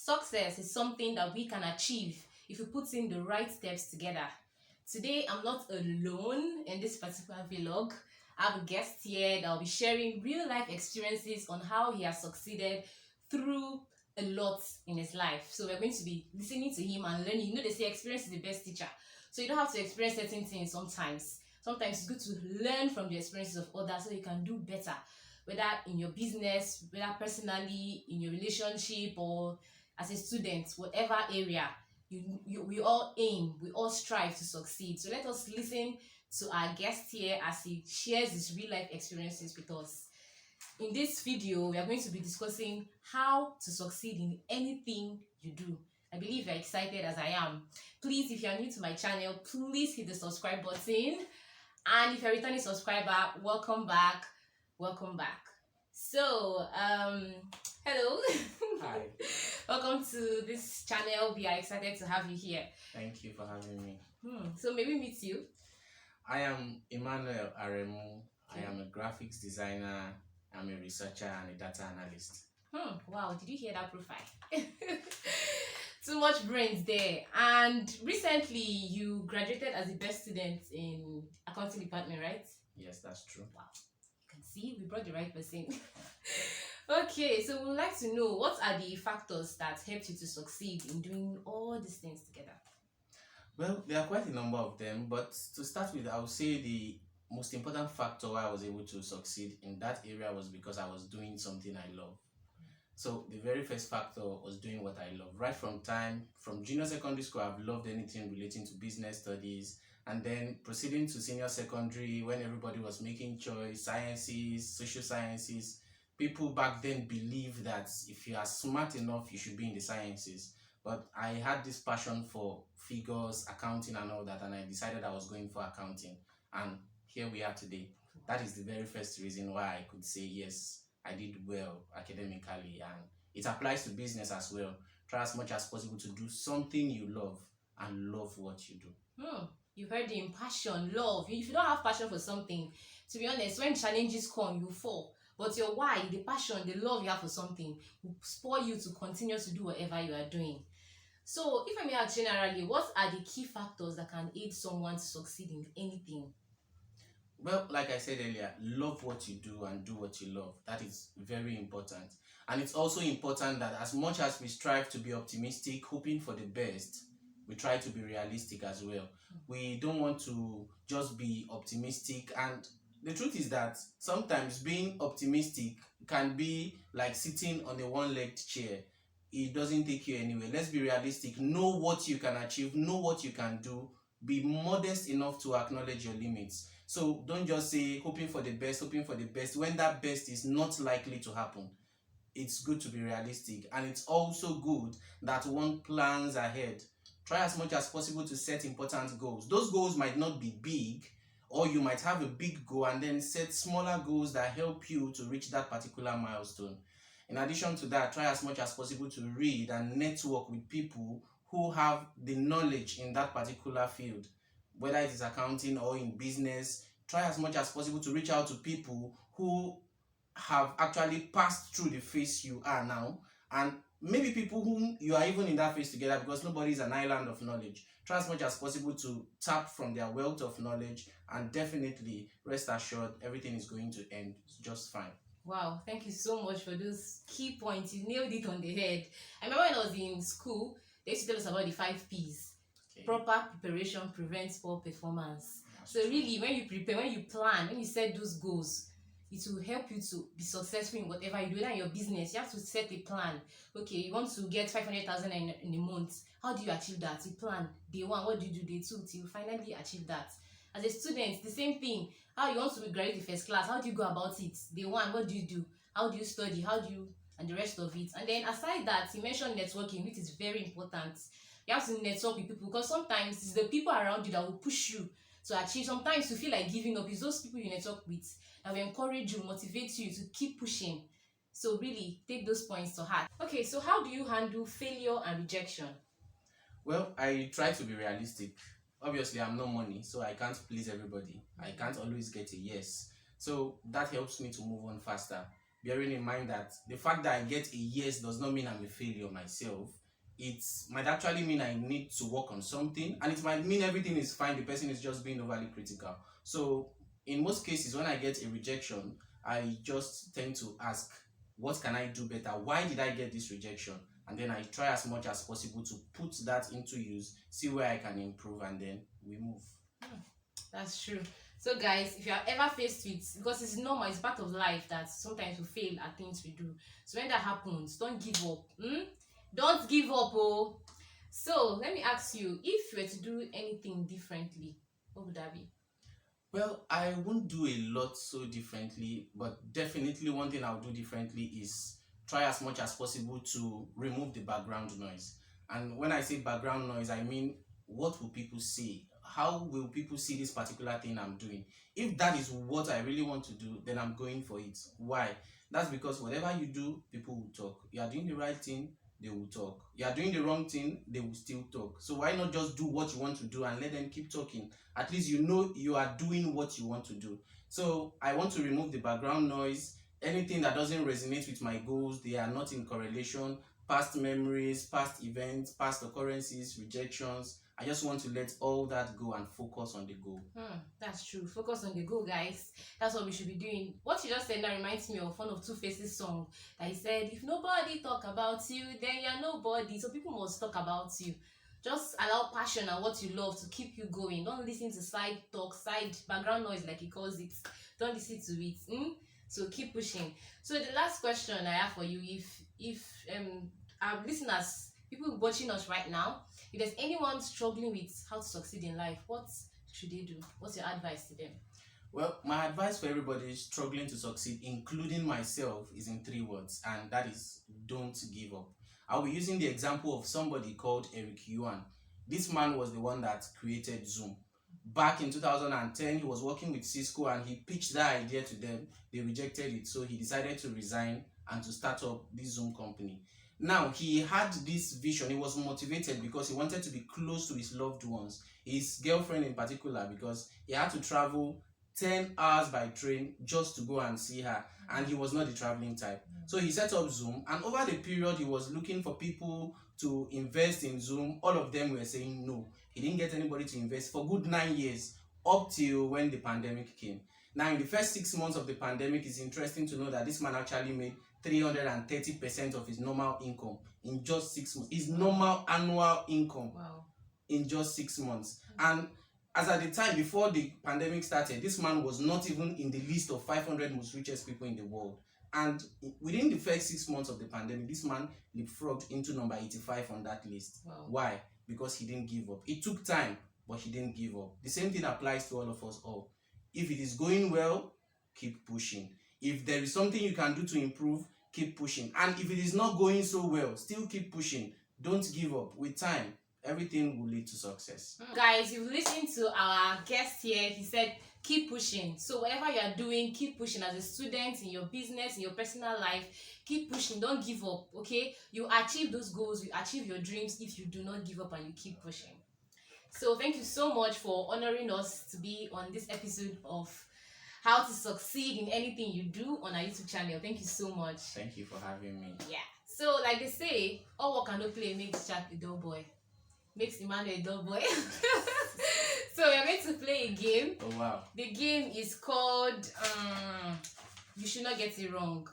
Success is something that we can achieve if we put in the right steps together. Today, I'm not alone in this particular vlog. I have a guest here that will be sharing real life experiences on how he has succeeded through a lot in his life. So we're going to be listening to him and learning. You know, they say experience is the best teacher. So you don't have to experience certain things sometimes. Sometimes it's good to learn from the experiences of others so you can do better, whether in your business, whether personally, in your relationship, or as a student, whatever area. We all aim, we all strive to succeed. So let us listen to our guest here as he shares his real life experiences with us. In this video, we are going to be discussing how to succeed in anything you do. I believe you're excited as I am. Please, if you're new to my channel, please hit the subscribe button. And if you're a returning subscriber, welcome back. Welcome back. So, hello. Hi. Welcome to this channel. We are excited to have you here. Thank you for having me. So maybe meet you. I am Emmanuel Aremu. I am a graphics designer. I'm a researcher and a data analyst. Wow, did you hear that profile? Too much brains there. And recently you graduated as the best student in accounting department, right? Yes, that's true. Wow. You can see we brought the right person. Okay, so we would like to know, what are the factors that helped you to succeed in doing all these things together? Well, there are quite a number of them, but to start with, I would say the most important factor why I was able to succeed in that area was because I was doing something I love. So the very first factor was doing what I love. Right from junior secondary school, I've loved anything relating to business studies, and then proceeding to senior secondary when everybody was making choice, sciences, social sciences. People back then believed that if you are smart enough, you should be in the sciences. But I had this passion for figures, accounting and all that, and I decided I was going for accounting. And here we are today. That is the very first reason why I could say, yes, I did well academically. And it applies to business as well. Try as much as possible to do something you love and love what you do. You heard the passion, love. If you don't have passion for something, to be honest, when challenges come, you fall. But your why, the passion, the love you have for something will spur you to continue to do whatever you are doing. So, if I may ask generally, what are the key factors that can aid someone to succeed in anything? Well, like I said earlier, love what you do and do what you love. That is very important. And it's also important that as much as we strive to be optimistic, hoping for the best, we try to be realistic as well. We don't want to just be optimistic, and the truth is that sometimes being optimistic can be like sitting on a one-legged chair. It doesn't take you anywhere. Let's be realistic. Know what you can achieve, know what you can do, be modest enough to acknowledge your limits. So don't just say hoping for the best when that best is not likely to happen. It's good to be realistic, and it's also good that one plans ahead. Try as much as possible to set important goals. Those goals might not be big, or you might have a big goal and then set smaller goals that help you to reach that particular milestone. In addition to that, try as much as possible to read and network with people who have the knowledge in that particular field. Whether it is accounting or in business, try as much as possible to reach out to people who have actually passed through the phase you are now, and maybe people whom you are even in that phase together, because nobody is an island of knowledge. Try as much as possible to tap from their wealth of knowledge, and definitely rest assured everything is going to end just fine. Wow, thank you so much for those key points. You nailed it on the head. I remember when I was in school, they used to tell us about the 5 P's. Okay. Proper preparation prevents poor performance. So really, when you prepare, when you plan, when you set those goals, it will help you to be successful in whatever you do. In your business, you have to set a plan. Okay, you want to get 500,000 in a month. How do you achieve that? You plan day 1. What do you do day 2 till you finally achieve that? As a student, the same thing. How you want to graduate the first class? How do you go about it? Day 1, what do you do? How do you study? How do you, and the rest of it? And then aside that, you mentioned networking, which is very important. You have to network with people, because sometimes it's the people around you that will push you to achieve. Sometimes you feel like giving up. It's those people you network with that will encourage you, motivate you to keep pushing. So really take those points to heart. Okay, so how do you handle failure and rejection? Well, I try to be realistic. Obviously, I'm no money, so I can't please everybody. I can't always get a yes. So that helps me to move on faster. bearing in mind that the fact that I get a yes does not mean I'm a failure myself. It might actually mean I need to work on something, and it might mean everything is fine, the person is just being overly critical. So in most cases, when I get a rejection, I just tend to ask, what can I do better? Why did I get this rejection? And then I try as much as possible to put that into use, see where I can improve, and then we move. That's true. So guys, if you are ever faced with, because it's normal, it's part of life that sometimes we fail at things we do. So when that happens, don't give up. Don't give up, oh. So let me ask you, if you were to do anything differently, what would that be? Well, I won't do a lot so differently, but definitely one thing I'll do differently is try as much as possible to remove the background noise. And when I say background noise, I mean, what will people say? How will people see this particular thing I'm doing? If that is what I really want to do, then I'm going for it. Why? That's because whatever you do, people will talk. You are doing the right thing, they will talk. You are doing the wrong thing, they will still talk. So why not just do what you want to do and let them keep talking? At least you know you are doing what you want to do. So I want to remove the background noise. Anything that doesn't resonate with my goals, they are not in correlation. Past memories, past events, past occurrences, rejections. I just want to let all that go and focus on the goal. That's true. Focus on the goal, guys. That's what we should be doing. What you just said now reminds me of one of Two Faces song that he said, if nobody talk about you, then you're nobody. So people must talk about you. Just allow passion and what you love to keep you going. Don't listen to side talk, side background noise like he calls it. Don't listen to it. So keep pushing. So the last question I have for you, if our listeners, people watching us right now, if there's anyone struggling with how to succeed in life, what should they do? What's your advice to them? Well, my advice for everybody struggling to succeed, including myself, is in 3 words, and that is don't give up. I'll be using the example of somebody called Eric Yuan. This man was the one that created Zoom. Back in 2010, he was working with Cisco and he pitched that idea to them. They rejected it, so he decided to resign and to start up this Zoom company. Now, he had this vision. He was motivated because he wanted to be close to his loved ones, his girlfriend in particular, because he had to travel 10 hours by train just to go and see her, and he was not the traveling type. So he set up Zoom, and over the period he was looking for people to invest in Zoom. All of them were saying no. He didn't get anybody to invest for good 9 years, up till when the pandemic came. Now, in the first 6 months of the pandemic, it's interesting to know that this man actually made 330% of his normal income in just 6 months. His normal annual income. Wow. In just 6 months. And as at the time before the pandemic started, this man was not even in the list of 500 most richest people in the world. And within the first 6 months of the pandemic, this man leapfrogged into number 85 on that list. Wow. Why? Because he didn't give up. It took time, but he didn't give up. The same thing applies to all of us all. If it is going well, keep pushing. If there is something you can do to improve, keep pushing. And if it is not going so well, still keep pushing. Don't give up. With time, everything will lead to success. Guys, you've listened to our guest here. He said keep pushing. So whatever you are doing, keep pushing. As a student, in your business, in your personal life, keep pushing. Don't give up. Okay, you achieve those goals, you achieve your dreams if you do not give up and you keep pushing. So thank you so much for honoring us to be on this episode of how to succeed in anything you do on our YouTube channel. Thank you so much. Thank you for having me. Yeah. So like they say, all work and no play makes Jack a dull boy. Makes Emmanuel a dull boy. So we're going to play a game. Oh wow. The game is called you should not get it wrong.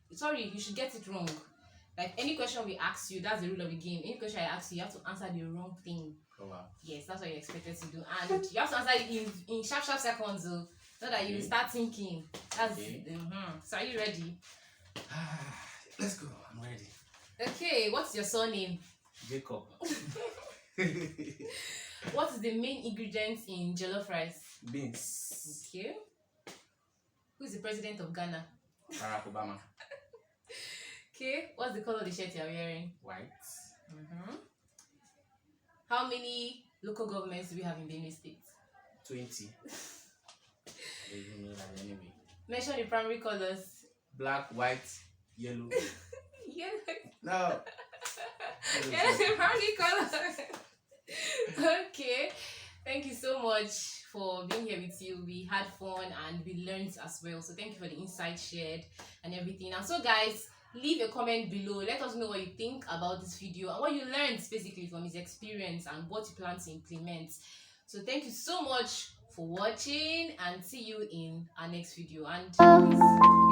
You should get it wrong. Like any question we ask you, that's the rule of the game. Any question I ask you, you have to answer the wrong thing. Oh wow. Yes, that's what you're expected to do. And you have to answer it in sharp seconds, so that you start thinking. That's okay. So are you ready? Let's go. I'm ready. Okay, what's your surname? Jacob. What is the main ingredient in jollof rice? Beans. Okay. Who is the president of Ghana? Barack Obama. Okay. What's the color of the shirt you're wearing? White. How many local governments do we have in Benue State? 20. They don't know that anyway. Mention the primary colors. Black, white, yellow. Yellow. No. Yeah, the primary colors. Okay. Thank you so much for being here with you. We had fun and we learned as well. So thank you for the insight shared and everything. And so guys, leave a comment below. Let us know what you think about this video and what you learned basically from his experience and what you plan to implement. So thank you so much for watching and see you in our next video. And peace.